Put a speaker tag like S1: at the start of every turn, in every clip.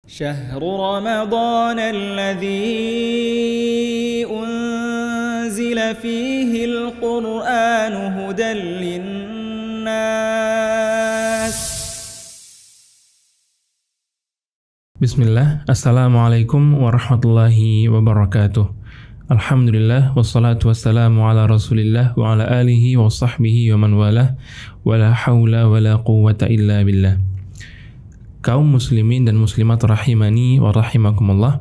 S1: شهر رمضان الذي أنزل فيه القرآن هدى للناس.
S2: Bismillah, Assalamualaikum warahmatullahi wabarakatuh. Alhamdulillah, wassalatu wassalamu ala rasulillah wa ala alihi wa sahbihi wa man walah, wa la hawla wa la quwwata illa billah. Kaum muslimin dan muslimat rahimani wa rahimakumullah,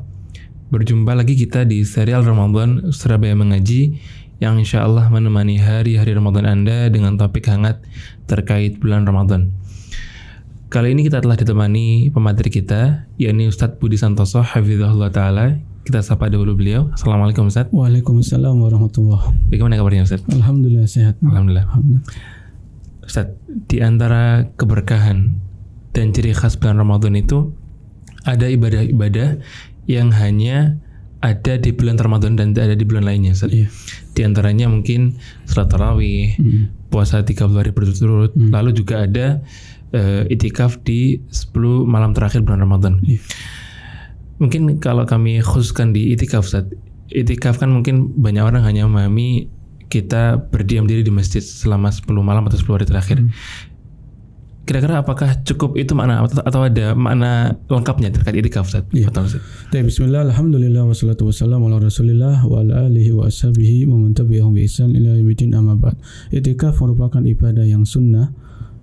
S2: berjumpa lagi kita di serial Ramadan Surabaya Mengaji yang insya Allah menemani hari-hari Ramadan Anda dengan topik hangat terkait bulan Ramadan. Kali ini kita telah ditemani pemateri kita, yakni Ustadz Budi Santoso Hafizahullah Ta'ala. Kita sapa dahulu beliau. Assalamualaikum Ustadz.
S3: Waalaikumsalam warahmatullahi.
S2: Bagaimana kabarnya Ustadz?
S3: Alhamdulillah sehat.
S2: Alhamdulillah. Ustadz, di antara keberkahan dan ciri khas bulan Ramadan itu ada ibadah-ibadah yang hanya ada di bulan Ramadan dan tidak ada di bulan lainnya, Ustadz. Iya. Di antaranya mungkin salat tarawih, puasa 30 hari berturut-turut, lalu juga ada itikaf di 10 malam terakhir bulan Ramadan. Iya. Mungkin kalau kami khususkan di itikaf, Ustadz, itikaf kan mungkin banyak orang hanya memahami kita berdiam diri di masjid selama 10 malam atau 10 hari terakhir. Kira-kira apakah cukup itu makna atau ada makna lengkapnya terkait itikaf, Ustaz?
S3: Iya. Bismillah, alhamdulillah, wassalatu wassalamu ala rasulillah wa ala alihi wa ashabihi wa man tabi'ahum bi ihsan ila yaumil amma ba'd. Itikaf merupakan ibadah yang sunnah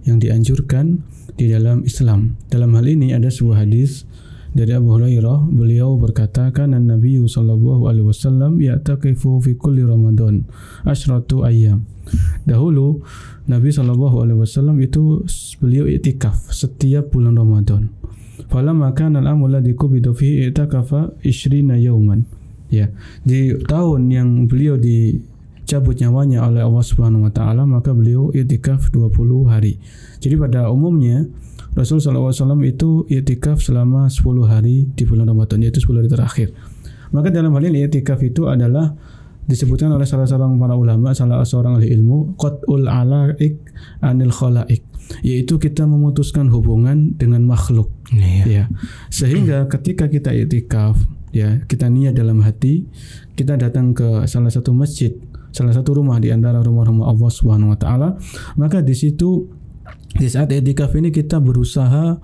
S3: yang dianjurkan di dalam Islam. Dalam hal ini ada sebuah hadis dari Abu Hurairah, beliau berkata, kana Nabi sallallahu alaihi wasallam ya'takifu fi kulli Ramadan asyratu ayyam. Dahulu Nabi SAW itu beliau i'tikaf setiap bulan Ramadan. Falamma kana al-amru alladhi qubida fihi i'takafa 20 yauman. Ya, di tahun yang beliau dicabut nyawanya oleh Allah Subhanahu wa taala, maka beliau i'tikaf 20 hari. Jadi pada umumnya Rasul SAW itu i'tikaf selama 10 hari di bulan Ramadan, yaitu 10 hari terakhir. Maka dalam hal ini i'tikaf itu adalah disebutkan oleh salah seorang para ulama, salah seorang ahli ilmu, qat'ul alaik anil khalaik, yaitu kita memutuskan hubungan dengan makhluk. Ya. Sehingga ketika kita i'tikaf, ya, kita niat dalam hati, kita datang ke salah satu masjid, salah satu rumah di antara rumah-rumah Allah Subhanahu wa taala, maka di situ di saat i'tikaf ini kita berusaha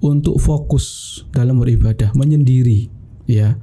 S3: untuk fokus dalam beribadah, menyendiri, ya.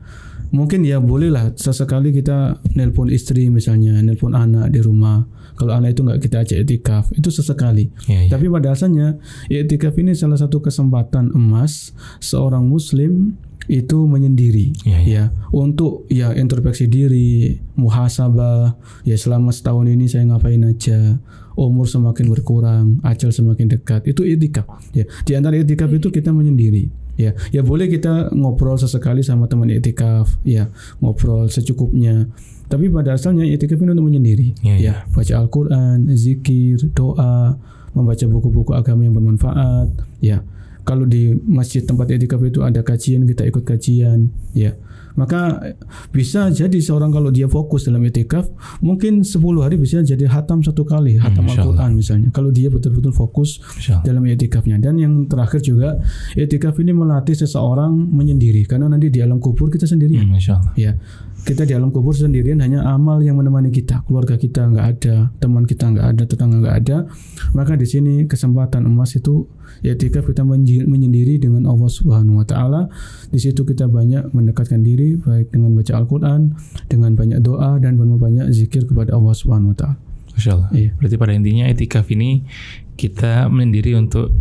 S3: Mungkin ya bolehlah sesekali kita nelpon istri misalnya, nelpon anak di rumah. Kalau anak itu nggak kita ajak i'tikaf, itu sesekali. Tapi pada asalnya i'tikaf ini salah satu kesempatan emas seorang muslim itu menyendiri, ya, untuk ya introspeksi diri, muhasabah, ya selama setahun ini saya ngapain aja, umur semakin berkurang, ajal semakin dekat, itu i'tikaf. Ya, di antara i'tikaf itu kita menyendiri. Ya boleh kita ngobrol sesekali sama teman i'tikaf, ya, ngobrol secukupnya. Tapi pada asalnya i'tikaf ini untuk menyendiri. Ya, baca Al-Qur'an, zikir, doa, membaca buku-buku agama yang bermanfaat, ya. Kalau di masjid tempat i'tikaf itu ada kajian, kita ikut kajian, ya. Maka bisa jadi seorang kalau dia fokus dalam i'tikaf, mungkin 10 hari bisa jadi hatam satu kali, hatam Al-Quran misalnya, kalau dia betul-betul fokus dalam i'tikafnya. Dan yang terakhir juga, i'tikaf ini melatih seseorang menyendiri, karena nanti di alam kubur kita sendirian. Ya, kita di alam kubur sendirian, hanya amal yang menemani kita, keluarga kita nggak ada, teman kita nggak ada, tetangga nggak ada. Maka di sini kesempatan emas itu i'tikaf, kita menyendiri dengan Allah Subhanahu wa taala. Di situ kita banyak mendekatkan diri, baik dengan baca Al-Quran, dengan banyak doa, dan banyak zikir kepada Allah Subhanahu wa taala.
S2: Masya Allah. Iya. Berarti pada intinya i'tikaf ini kita menyendiri untuk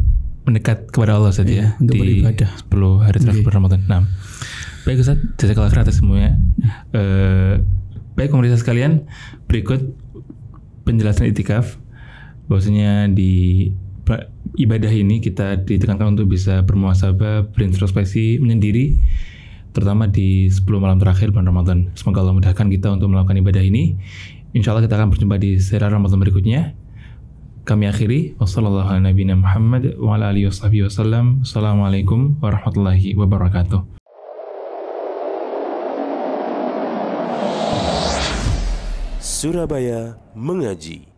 S2: mendekat kepada Allah saja, ya,
S3: untuk
S2: di beribadah 10 hari terakhir Ramadan. Nah, baik Ustaz, jazakallahu khairan atas semuanya. Baik pemirsa sekalian, berikut penjelasan i'tikaf. Bahwasanya di ibadah ini kita ditekankan untuk bisa bermuhasabah, berintrospeksi, menyendiri, terutama di 10 malam terakhir bulan Ramadan. Semoga Allah mudahkan kita untuk melakukan ibadah ini. Insya Allah kita akan berjumpa di serial Ramadan berikutnya. Kami akhiri, wassalamualaikum warahmatullahi wabarakatuh.
S4: Surabaya Mengaji.